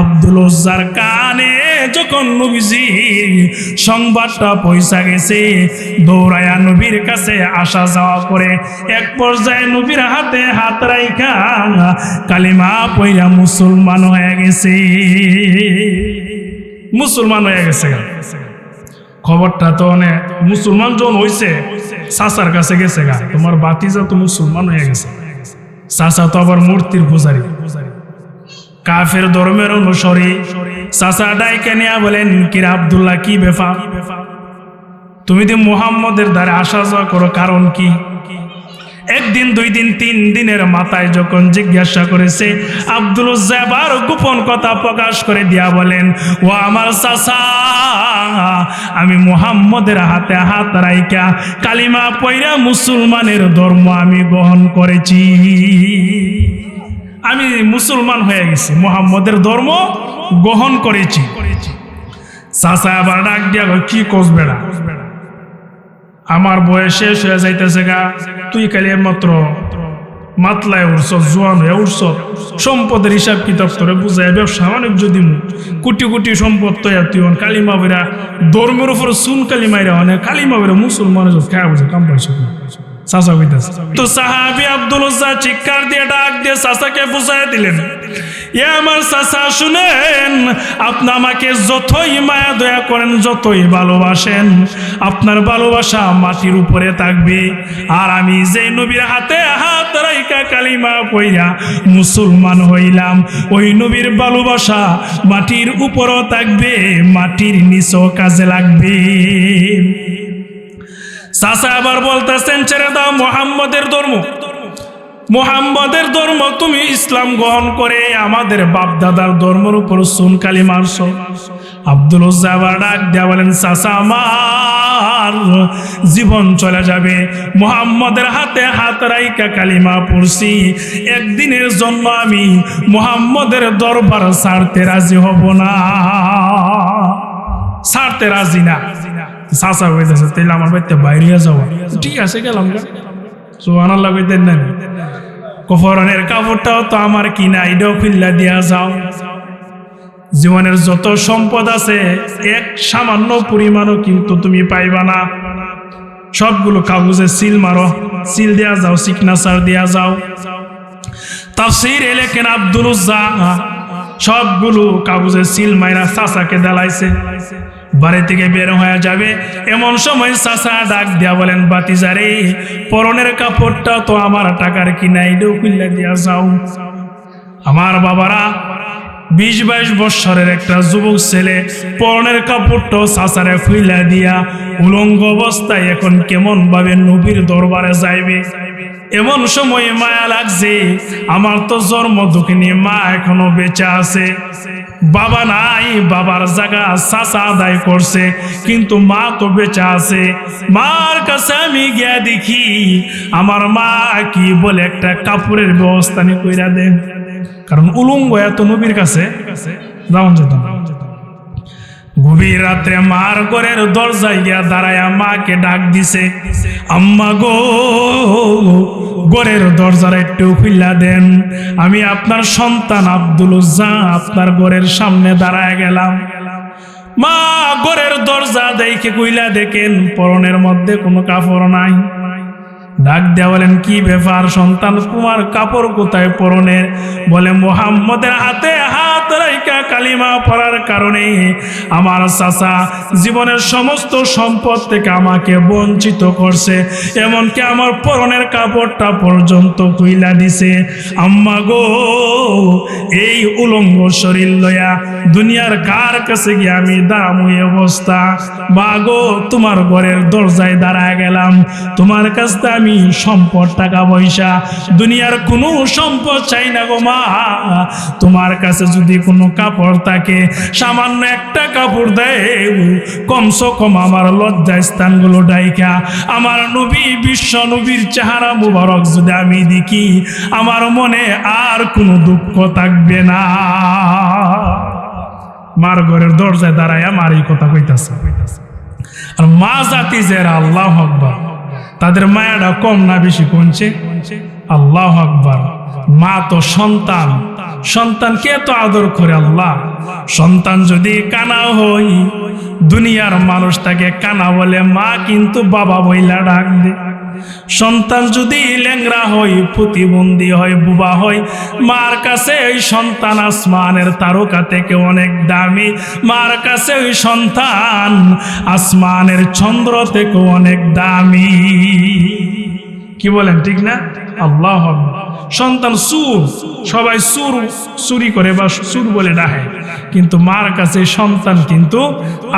আব্দুল উজ্জার কানে যখন নবীজি সংবাদটা পৌঁছা গেছে, দৌড়ায়া নবীর কাছে আসা যাওয়া করে এক পর্যায়ে নবীর হাতে হাত রাইখা কালিমা পড়া মুসলমান হয়ে গেছে। মুসলমান হয়ে গেছে। খবরটা তো অনেক, মুসলমান যখন হয়েছে চাচার কাছে গেছে, গা তোমার ভাতিজা তো মুসলমান হয়ে গেছে। চাচা তো আবার মূর্তির পূজারী, কাফের ধর্মের অনুসারী। চাচা ডাইকে নিয়া বলেন, কিরা আব্দুল্লাহ, কি ব্যাপার? তুমি যে মুহাম্মদের দ্বারা আসা যাওয়া করো, কারণ কি? একদিন, 2 দিন, 3 দিনের মাথায় যখন জিজ্ঞাসা করেছে, আব্দুল উজ্জা আবার গোপন কথা প্রকাশ করে দিয়া বলেন, ও আমার চাচা, আমি মুহাম্মদের হাতে হাত রাইখা কালিমা পয়রা মুসলমানের ধর্ম আমি গ্রহণ করেছি। আমি মুসলমান হয়ে গেছি, মুহাম্মদের ধর্ম গ্রহণ করেছি। চাচা আবার ডাক দিয়া, কি কসবে না, আমার বয়স শেষ হয়ে যাইতেছে গা, তুই খালি মাত্র মাতলায় উঠছ, জোয়ান হয়ে উঠছ, সম্পদের হিসাব কিতাব তোরে বুঝায় ব্যবসা বাণিজ্য দিমু, কোটি কোটি সম্পদ তৈরি, তুই কালিমা বেরা ধর্মের উপর সুন কালিমাইরা অনেক কালিমা বেরা মুসলমানের খায়া বুঝে কাম পাইছ চাচা কইতাছে। তো সাহাবী আব্দুল উজ্জা চিৎকার দিয়ে ডাক দিয়ে চাচাকে বুঝাই দিলেন, আমার চাচা শুনেন, আপনি আমাকে যতই মায়া দয়া করেন, যতই ভালোবাসেন, আপনার ভালোবাসা মাটির উপরে থাকবে। আর আমি যে নবীর হাতে হাত রাইখা কালিমা পইরা মুসলমান হইলাম, ওই নবীর ভালোবাসা মাটির উপরও থাকবে, মাটির নিচেও কাজে লাগবে। চাচা আবার বলতেছেন, ছেড়ে দাও মুহাম্মদের ধর্ম, মুহাম্মদের ধর্ম, তুমি ইসলাম গ্রহণ করে আমাদের বাপ দাদার ধর্মের উপর সুনকালি মারছো। আব্দুল উজ্জা আবার ডাক দিয়া বলেন, চাচা আমার জীবন চলে যাবে, মুহাম্মদের হাতে হাত রাইখা কালিমা পড়ছি, একদিনের জন্য আমি মুহাম্মদের দরবার ছাড়তে রাজি হব না, ছাড়তে রাজি না। চাচা হইতেছে, তাইলে আমার বাড়িতে বাইরে যাওয়া, ঠিক আছে গেলাম। সুবহানাল্লাহ কইতেন না, কফরনের কাপড়টাও তো আমার কিনা, এটাও খুল্লা দিয়া যাও। জীবনের যত সম্পদ আছে এক সামান্য পরিমাণও কিন্তু তুমি পাইবা না, সবগুলো কাগজে সিল মারো, সিল দেয়া যাও, সিগনেচার দেয়া যাও। তাফসীরে লেখেন আব্দুল উজ্জা সবগুলো কাগজে সিল মাইরা চাচাকে দেলাইছে, বাড়ি থেকে বের হয়ে যাবে। এমন সময় চাচা ডাক দিয়া বলেন, বাতিজারে পরনের কাপড়টা তো আমার টাকার কিনা, এটাও খুল্লা দিয়া যাও। আমার বাবারা, 20-22 বৎসরের একটা যুবক ছেলে পরনের কাপড়টাও চাচারে খুইলা দিয়া উলঙ্গ অবস্থায় এখন কেমন ভাবে নবীর দরবারে যাইবে। এমন সময় মায়া লাগছে, আমার তো জন্ম দুঃখিনী মা এখনো বেঁচে আছে, বাবা নাই, বাবার জায়গা চাচা আদায় করছে, কিন্তু মা তো বেঁচে আছে। মার কাছে আমি গিয়া দেখি আমার মা কি বলে, একটা কাপড়ের ব্যবস্থা নি কইরা দেন, কারণ উলঙ্গ এত নবীর কাছে যাওয়া যেত না। গভীর রাত্রে মার ঘরের দরজায় গিয়া দাঁড়ায়া মাকে ডাক দিছে, আম্মা গো, ঘরের দরজাটা একটু খুইলা দেন, আমি আপনার সন্তান আব্দুল উজ্জা আপনার ঘরের সামনে দাঁড়ায় গেলাম। মা ঘরের দরজা দেখে খুইলা দেখেন পরনের মধ্যে কোনো কাপড় নাই। ডাক দেয়া বলেন, কি ব্যাপার সন্তান, তোমার কাপড় কোথায় পরনের? বলে, মুহাম্মদের হাতে হাত রাইখা কালিমা পড়ার কারণে আমার চাচা জীবনের সমস্ত সম্পদ থেকে আমাকে বঞ্চিত করছে, এমনকি আমার পরনের কাপড়টা পর্যন্ত খুইলা দিছে। আম্মা গো, এই উলঙ্গ শরীর লইয়া দুনিয়ার কার কাছে গিয়ে আমি দাঁড়ামু এই অবস্থা? মা গো, তোমার ঘরের দরজায় দাঁড়ায় গেলাম, তোমার কাছে আমি সম্পদ, টাকা পয়সা, দুনিয়ার কোনো সম্পদ চাই না গো মা, তোমার কাছে যদি কোনো কাপড় থাকে, সামান্য একটা কাপড় দেয়, কমসে কম আমার লজ্জা স্থানগুলো ডাইকা আমার নবী, বিশ্ব নবীর চেহারা মুবারক যদি আমি দেখি, আমার মনে আর কোনো দুঃখ থাকবে না। মার ঘরের দরজায় দাঁড়ায় আমার এই কথা কইতাছে। আর মা জাতি যারা, আল্লাহু আকবার, তাদের মায়াটা কম না বেশি কোনছে? আল্লাহু আকবার। মা তো সন্তান, সন্তানকে তো আদর করে আল্লাহ। সন্তান যদি কানা হই, দুনিয়ার মানুষ তাকে কানা বলে, মা কিন্তু বাবা বইলা ডাক দে। সন্তান যদি ল্যাংরা হয়, প্রতিবন্ধী হয়, বুবা হয়, মার কাছে ওই সন্তান আসমানের তারকা থেকে অনেক দামি, মার কাছে ওই সন্তান আসমানের চন্দ্র থেকে অনেক দামি। কি বলেন, ঠিক না? আল্লাহ সন্তান সুর, সবাই সুর চুরি করে বা সুর বলে ডাকে, কিন্তু মার কাছে সন্তান কিন্তু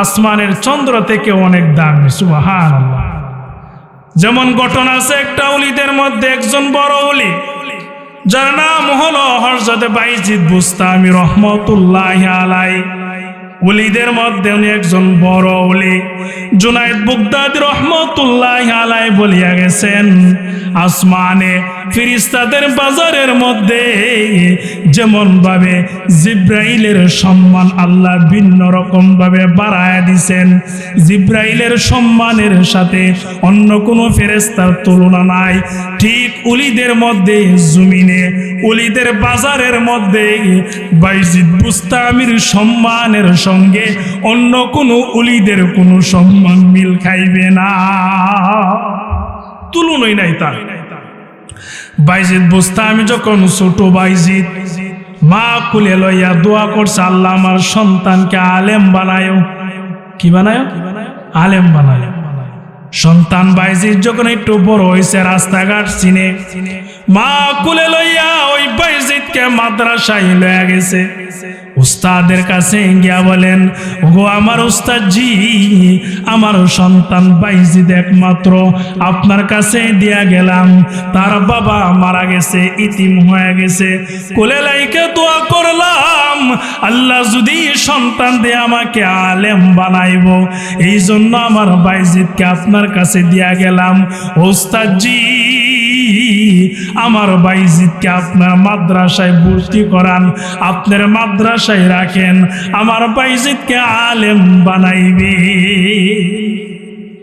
আসমানের চন্দ্র থেকে অনেক দামি। সুবহানাল্লাহ। যেমন ঘটনা আছে একটা ওলিদের মধ্যে, একজন বড় ওলি, যার নাম হলো হযরত বাইজিদ বুস্তামি রহমাতুল্লাহি আলাইহি। ওলিদের মধ্যে উনি একজন বড় ওলি। জুনায়েদ বাগদাদী রহমাতুল্লাহি আলাইহি বলিয়া গেছেন, আসমানে ফেরেশতাদের বাজারের মধ্যে যেমন ভাবে জিব্রাইলের সম্মান আল্লাহ ভিন্ন রকম ভাবে বাড়ায় দিয়েছেন, জিব্রাইলের সম্মানের সাথে অন্য কোনো ফেরেশতার তুলনা নাই। ঠিক ওলিদের মধ্যে জমিনে, ওলিদের বাজারের মধ্যে বাইজিদ বুস্তামির সম্মানের সঙ্গে অন্য কোনো ওলিদের কোনো সম্মান মিল খাইবে না, তুলনাই নাই তার। বাইজিদ বুস্তামি যখন ছোট বাইজিদ, মা কুলে লইয়া দোয়া করছে, আল্লাহ আমার সন্তানকে আলেম বানায়ো। কি বানায়ো? আলেম বানায়ো। সন্তান বাইজিদ যখন একটু বড় হয়েছে, রাস্তাঘাট চিনে, মা কুলে লইয়া ওই বাইজিদকে মাদ্রাসায় লইয়া গেছে। উস্তাদের কাছে গিয়া বলেন, ওগো আমার উস্তাদ জি, আমার সন্তান বাইজিদ একমাত্র আপনার কাছে দিয়া গেলাম, তার বাবা মারা গেছে, ইতিম হয়ে গেছে, কোলে লাইকে দোয়া করলাম আল্লাহ যদি সন্তান দিয়ে আমাকে আলেম বানাইব, এই জন্য আমার বাইজিদকে আপনার কাছে দিয়া গেলাম। উস্তাদ জি, আমার বাইজিদকে আপনার মাদ্রাসায় ভর্তি করান, আপনার মাদ্রাসায় রাখেন, আমার বাইজিদকে আলেম বানাইবে।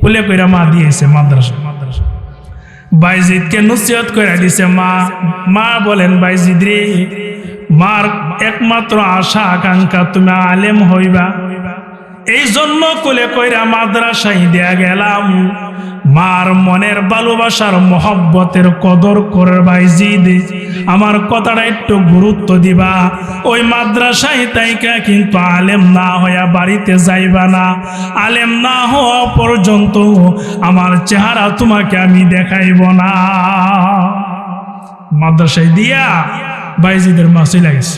কোলে কইরা মা দিয়েছে মাদ্রাসা। বাইজিদকে নসিহত করে দিছে মা। মা বলেন, বাইজিদ রে, মার একমাত্র আশা আকাঙ্ক্ষা তুমি আলেম হইবা, এই জন্য কোলে কইরা মাদ্রাসায় দেয়া গেলাম। মার মনের ভালোবাসার মহব্বতের কদর করে বাইজিদ, আমার কথাটা একটু গুরুত্ব দিবা। ওই মাদ্রাসায় তাইকা কিন্তু আলেম না হইয়া বাড়িতে যাইবা না। আলেম না হওয়া পর্যন্ত আমার চেহারা তোমাকে আমি দেখাইব না। মাদ্রাসায় দিয়া বাইজিদের মা চলে গেছে।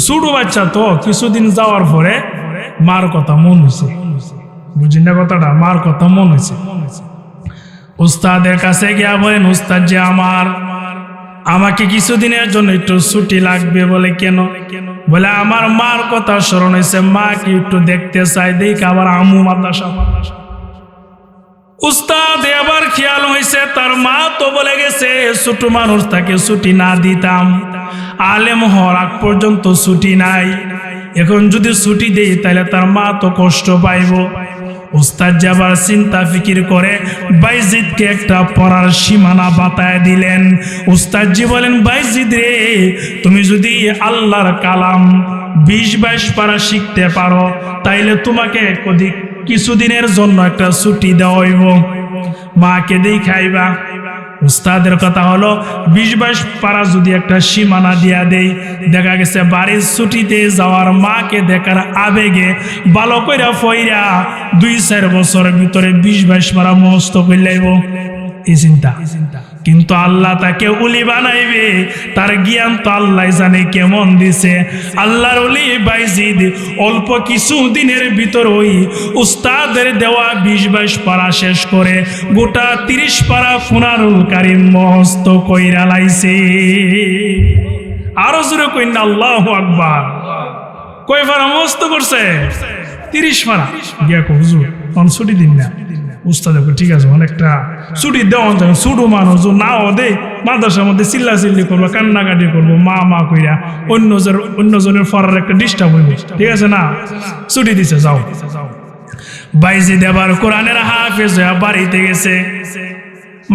ছোট বাচ্চা তো, কিছুদিন যাওয়ার পরে মার কথা মন হয়েছে। বুঝি না কথাটা? মার কথা মন হয়েছে। উস্তাদের কাছে গিয়া বলেন, উস্তাদ যে আমাকে কিছুদিনের জন্য একটু ছুটি লাগবে। বলে কেন? বলে আমার মার কথা স্মরণ হয়েছে, মা কি একটু দেখতে চাই, দেখ আবার আমু মাদ্রাসা। উস্তাদ এবার খেয়াল হয়েছে তার মা তো বলে গেছে ছোট মানুষ তাকে ছুটি না দিতাম, আলেম হওয়ার আগ পর্যন্ত ছুটি নাই, এখন যদি ছুটি দেই তাহলে তার মা তো কষ্ট পাইব। উস্তাদ আবার চিন্তা ফিকির করে বাইজিদকে একটা পড়ার সীমানা বাতায় দিলেন। উস্তাদজি বলেন, বাইজিদ রে, তুমি যদি আল্লাহর কালাম 20-22 পারা শিখতে পারো তাইলে তোমাকে কিছুদিনের জন্য একটা ছুটি দেওয়া হইব, মাকে দেখাইবা। উস্তাদের কথা হলো 20-22 পারা যদি একটা সীমানা দিয়া দেই, দেখা গেছে বাড়ির ছুটিতে যাওয়ার মাকে দেখার আবেগে ভালো কইরা ফইরা 2-4 বছরের ভিতরে 20-22 পারা মুখস্থ করে লাইব, এই চিন্তা। কিন্তু আল্লাহ তাকে উলি বানাইবে, তার জ্ঞান তো আল্লাহ জানে কেমন দিছে। আল্লাহর ওলি বাইজিদ অল্প কিছু দিনের ভিতর ওই উস্তাদের দেওয়া 20-22 পারা শেষ করে গোটা 30 পারা কুরআনুল কারীম মুখস্থ কইরা লাইছে। আরো জোরে কইন না আল্লাহু আকবার। কয় পারা মুখস্থ করছে? 30 পারা। গিয়া কো হুজুর কোন ছুটি দিন না। উস্তাদ ঠিক আছে, অনেকটা ছুটি দেওয়া যায়, ছোট মানুষ নাও দে, মাদ্রাসার মধ্যে চিল্লা চিল্লি করবো, কান্নাকাটি করবো, মা মা কইরা অন্যজনের ফরার একটা ডিস্টার্ব হইব, ঠিক আছে না? ছুটি দিছে, যাও। বাইজিদ এবার কোরআনের হাফেজ হয়ে বাড়িতে গেছে।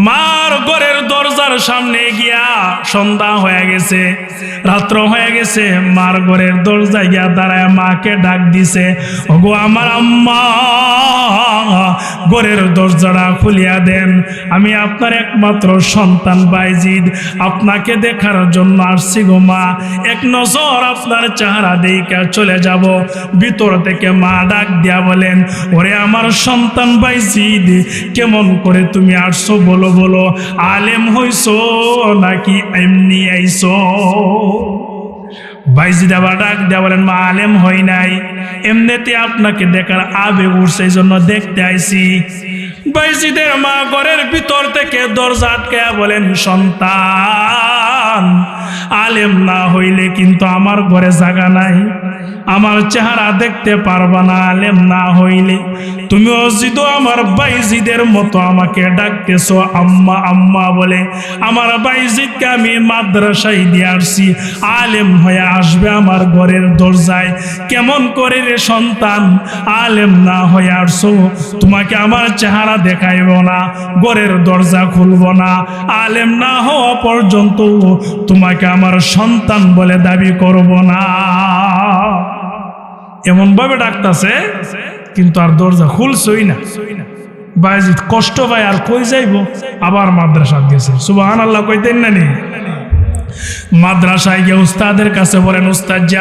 মার ঘরের দরজার সামনে গিয়া সন্ধ্যা হয়ে গেছে, রাত্র হয়ে গেছে, মার ঘরের দরজায় গিয়া দাঁড়ায় মাকে ডাক দিছে, ওগো আমার আম্মা, ঘরের দরজাটা খুলিয়া দেন, আমি আপনার একমাত্র সন্তান বাইজিদ, আপনাকে দেখার জন্য আসছি গো মা, এক নজর আপনার চেহারা দেইখা চলে যাব। ভিতর থেকে মা ডাক দিয়া বলেন, ওরে আমার সন্তান বাইজিদ, কেমন করে তুমি আসছো বলো বলো, আলেম হইছো নাকি এমনি আইছো? বাইজিদ আবার ডাক দিয়া বলেন, মা আলেম হই নাই, এমনিতে আপনাকে দেখার আবেগ উঠছে, এই জন্য দেখতে আইছি। বাইজিদের মা ঘরের ভিতর থেকে দরজা আটকায়া বলেন, সন্তান, আলেম না হইলে কিন্তু আমার ঘরে জায়গা নাই, আমার চেহারা দেখতে পারবা না আলেম না হইলে। তুমি অজিদ আমার বাইজিদের মতো আমাকে ডাকতেছো আম্মা আম্মা বলে, আমার বাইজিদকে আমি মাদ্রাসায় দিয়ে আসছি, আলেম হয়ে আসবে আমার ঘরের দরজায়, কেমন করে রে সন্তান, আলেম না হয়ে আসছো, তোমাকে আমার চেহারা দেখাইব না, ঘরের দরজা খুলব না, আলেম না হওয়া পর্যন্ত তোমাকে আমার সন্তান বলে দাবি করব না। এমন ভাবে ডাকতেছে, কিন্তু আর দরজা খুলছই না। বাইজিদ কষ্ট পায়, আর কই যাইব, আবার মাদ্রাসা গেছে। সুবহানাল্লাহ কইতেন না নি? মাদ্রাসায় গিয়ে উস্তাদের কাছে বলেন, উস্তাদ যে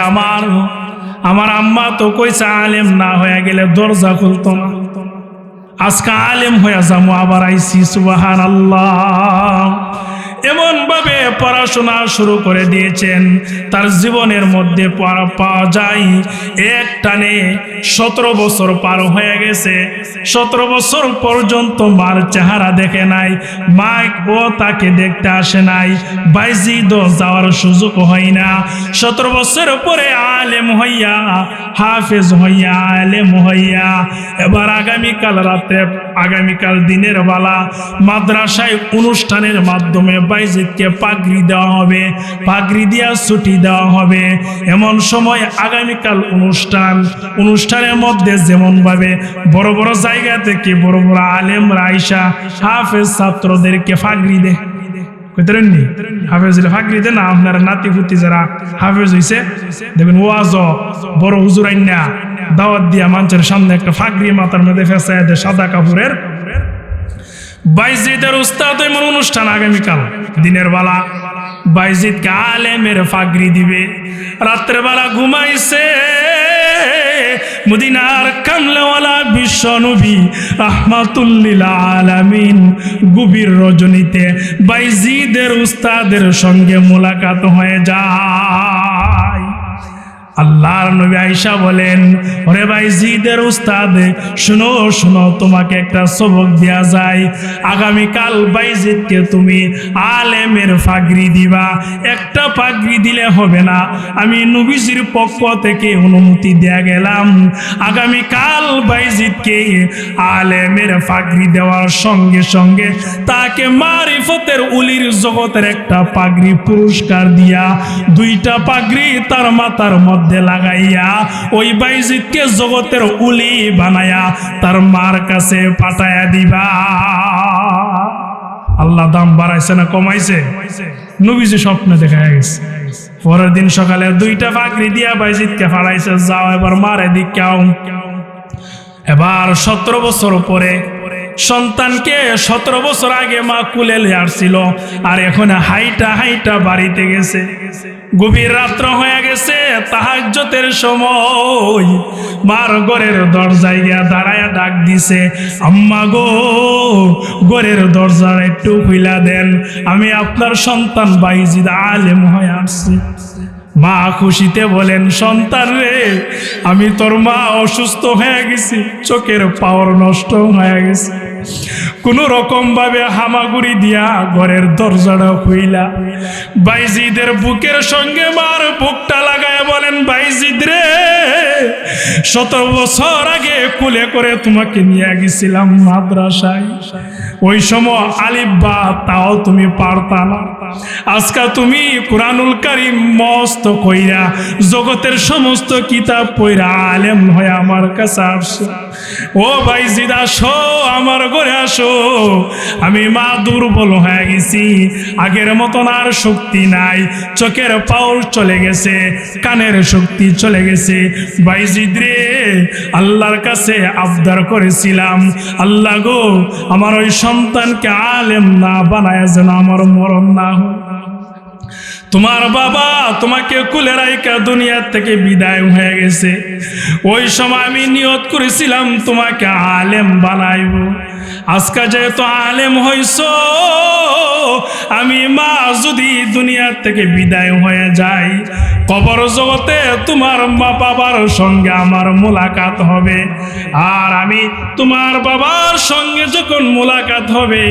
আমার আম্মা তো কইছে আলেম না হয়ে গেলে দরজা খুলতো না, আজকে আলেম হয়ে যাবো, আবার আইসি। সুবহানাল্লাহ। এমন ভাবে পড়াশোনা শুরু করে দিয়েছেন, তার জীবনের মধ্যে পাওয়া যায় এক টানে 17 বছর পার হয়ে গেছে। 17 বছর পর্যন্ত মার চেহারা দেখে নাই, মা ও তাকে দেখতে আসে নাই, বাইজিদও যাওয়ার সুযোগ হয় না। 17 বছর পরে আলেম হইয়া, হাফেজ হইয়া, আলেম হইয়া এবার আগামীকাল দিনের বেলা মাদ্রাসায় অনুষ্ঠানের মাধ্যমে বাইজিদকে পাগড়ি দেওয়া হবে, পাগড়ি দিয়া ছুটি দেওয়া হবে। এমন সময় আগামীকাল অনুষ্ঠানের মধ্যে যেমন ভাবে বড় বড় জায়গা থেকে বড় বড় আলেমরা আইসা হাফেজ ছাত্রদেরকে পাগড়ি দেয়, হাফেজ ফাঁকরি দেন না। আপনার নাতি পুতি যারা হাফেজ হইছে দেখবেন ওয়াজ বড় হুজুর আইনা দাওয়াত দিয়া মানুষের সামনে একটা ফাঁকরি মাথার মধ্যে ফেসায় দেয় সাদা কাপড়ের। বাইজিদের উস্তাদ এমন অনুষ্ঠান আগামীকাল দিনের বেলা বাইজিদকে আলেমের ফাঁকরি দিবে। রাত্রে বেলা ঘুমাইছে মদিনার কামলাওয়ালা বিশ্ব নবী রাহমাতুল লিল আলামিন, গভীর রজনীতে বাইজিদের উস্তাদের সঙ্গে মোলাকাত হয়ে যায়। আল্লাহর নবী আয়েশা বলেন, ওরে বাইজিদের উস্তাদ শুনো শুনো, তোমাকে একটা সবক দেয়া যায়। আগামীকাল বাইজিদকে তুমি আলেমের পাগড়ি দিবা। একটা পাগড়ি দিলে হবে না, আমি নবীজির পক্ষ থেকে অনুমতি দেয়া গেলাম। আগামীকাল বাইজিদকে আলেমের পাগড়ি দেওয়ার সঙ্গে সঙ্গে তাকে মারিফতের উলির জগতের একটা পাগড়ি পুরস্কার দিয়া 2টা পাগড়ি তার মাথার মধ্যে লাগাইয়া ওই বাইজিদকে জগতের উলি বানায়া তার মার কাছে পাঠায়া দিবা। আল্লাহ দাম বাড়াইছে না কমাইছে? নবীজি স্বপ্নে দেখা গেছে। পরের দিন সকালে 2টা পাগড়ি দিয়া বাইজিদকে ফাড়াইছে, যাও এবার মারে দিকাও। এবার 17 বছর পরে সন্তানকে 17 বছর আগে মা কুলে আসছিল, আর এখন হাইটা হাইটা বাড়িতে গেছে। গভীর রাত্র হয়ে গেছে, তাহাজ্জুদের সময় মার ঘরের দরজায় গিয়া দাঁড়ায়া ডাক দিছে, আম্মা গো, ঘরের দরজা একটু খুইলা দেন, আমি আপনার সন্তান বাইজিদ আলেম হয়ে আসছি। মা খুশিতে বলেন, সন্তান রে, আমি তোর মা অসুস্থ হয়ে গেছি, চোখের পাওয়ার নষ্ট হয়ে গেছে, কোন রকম ভাবে হামাগুড়ি দিয়া ঘরের দরজাটা খুইলা বাইজিদের বুকের সঙ্গে মার বুকটা লাগায় বলেন, বাইজিদ রে, 17 বছর আগে কুলে করে তোমাকে নিয়ে গেছিলাম মাদ্রাসায়, ওই সময় আলিফ বা তাও তুমি পারতা না। আজকে তুমি কুরআনুল কারীম মস্ত কইরা জগতের সমস্ত কিতাব পড়া আলেম হয়ে আমার কাছে আসছো। ও বাইজিদ, আসো আমার ঘরে আসো, আমি মা দুর্বল হয়ে গেছি, আগের মতন আর শক্তি নাই, চোখের পাওয়ার চলে গেছে, কানের শক্তি চলে গেছে। বাইজিদ রে, আল্লাহর কাছে আবদার করেছিলাম, আল্লাহ গো, আমার ওই সন্তানকে আলেম না বানায় যেন আমার মরণ না হয়। তোমার বাবা তোমাকে কুলে রাইকা দুনিয়া থেকে বিদায় হয়ে গেছে, ওই সময় আমি নিয়ত করেছিলাম তোমাকে আলেম বানাইব। আজকে যেহেতু আলেম হইছো, আমি মা যদি দুনিয়া থেকে বিদায় হয়ে যাই, কবর জগতে তোমার মা বাবার সঙ্গে আমার মোলাকাত হবে। আর আমি তোমার বাবার সঙ্গে যখন মোলাকাত হবে,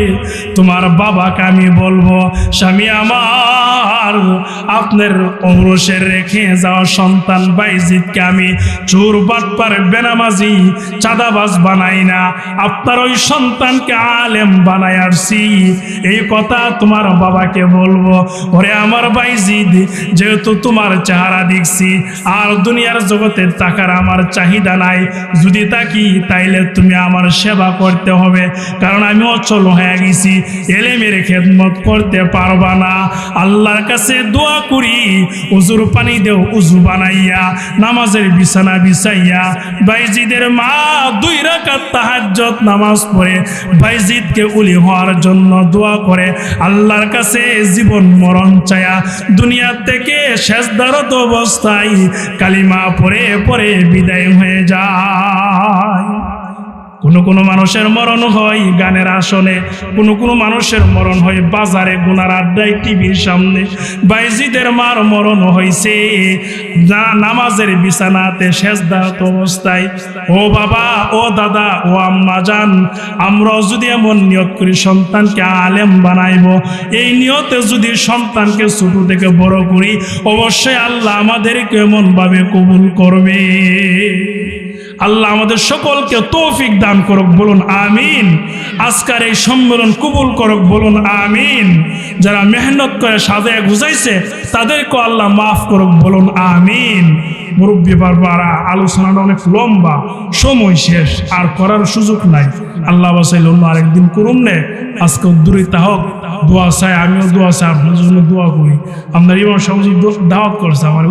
তোমার বাবাকে আমি বলবো, স্বামী আমার, আপনার ঔরসের রেখে যাওয়া সন্তান বাইজিদকে আমি চোর বাটপার বেনামাজি চাঁদাবাজ বানাই না, আপনার ওই সন্তানকে আলেম বানাই আসছি, এই কথা তোমার বাবাকে বলবো। ওরে আমার বাইজিদ, যেহেতু তোমার চেহারা দেখছি, আর দুনিয়ার জগতে টাকার আমার চাহিদা নাই। যদি তাকি তাইলে তুমি আমার সেবা করতে হবে, কারণ আমি অচল হয়ে গেছি, এলেমের খেদমত করতে পারবা না। আল্লাহর কাছে দোয়া করি, উজুর পানি দেও উজু বানাইয়া, নামাজের বিছানা বিছাইয়া। বাইজিদের মা 2 রাকাত তাহাজ্জুদ নামাজ পড়ে বাইজিদকে ওলি হওয়ার জন্য দোয়া করে, আল্লাহর কাছে জীবন মরণ চায়া দুনিয়া থেকে শেষদারত অবস্থায় কালিমা পড়ে পড়ে বিদায় হয়ে যায়। কোনো মানুষের মরণ হয় গানের আসনে, কোনো মানুষের মরণ হয় বাজারে গুনার আড্ডায় টিভির সামনে। বাইজিদের মার মরণ হয়েছে নামাজের বিছানাতে সেজদারত অবস্থায়। ও বাবা, ও দাদা, ও আম্মা জান, আমরা যদি এমন নিয়ত করি সন্তানকে আলেম বানাইব, এই নিয়তে যদি সন্তানকে ছোট থেকে বড় করি, অবশ্যই আল্লাহ আমাদেরকে এমনভাবে কবুল করবে। আল্লাহ আমাদের সকলকে তৌফিক দান করুক, বলুন আমিন। আজকের এই সম্মেলন কবুল করুক, বলুন আমিন। যারা মেহনত করে সাজায় গুজাইছে তাদেরকে আল্লাহ মাফ করুক, বলুন আমিন। মুরব্বী বারবারা, আলোচনাটা অনেক লম্বা, সময় শেষ, আর করার সুযোগ নাই। আল্লাহ বাসাইল অন্য আরেকদিন করুন নে। আজকে উদ্দুরিতা হোক, দোয়া চাই, আমিও দোয়া চাই, আপনার জন্য দোয়া করি। আপনার ইমাম সাহেব দাওয়াত করছে আমার